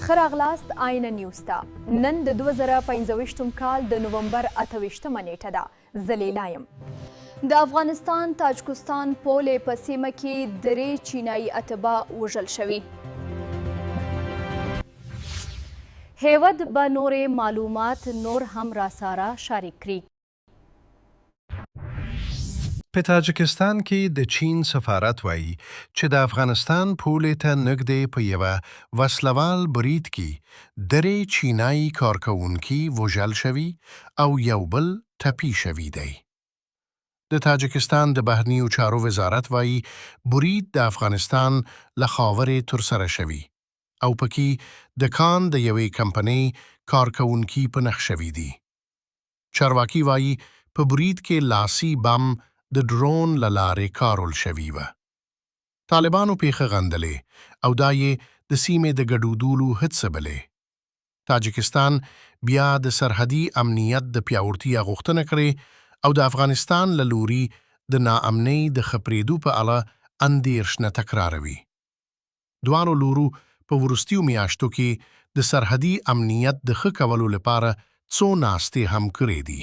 ښه راغلاست آینه نیوز ته. نن د 2025 کال د نومبر 28 نیټه ده. زه لیلا یم. د افغانستان تاجکستان پولې په سیمه کې 3 چینایي اتباع وژل شوي. هیواد به نورې معلومات نور هم راسره شریک کړي. په تاجکستان کې د چین سفارت وایي چې د افغانستان پولې ته نږدې په یوه وسلوال برید کې 3 چینایي کارکوونکي وژل شوي او یو بل ټپي شوي دی. د تاجکستان د بهرنیو چارو وزارت وایي برید د افغانستان له خاورې ترسره شوي او پکې د کان د یوې کمپنۍ کارکوونکي په نښ شوي دي. چارواکي وایي په برید کې لاسي بم د ډرون له لارې کارول شوي وه. طالبانو پیښه غندلې او دا یې د سیمې د ګډوډولو هڅه بلې. تاجکستان بیا د سرحدي امنیت د پیاوړتیا غوښتنه کړې او د افغانستان له لوري د ناامنۍ د خپرېدو په اړه اندېښنه تکراروي. دواړو لورو په وروستیو میاشتو کې د سرحدي امنیت د ښه کولو لپاره څو ناستې هم کړې دي.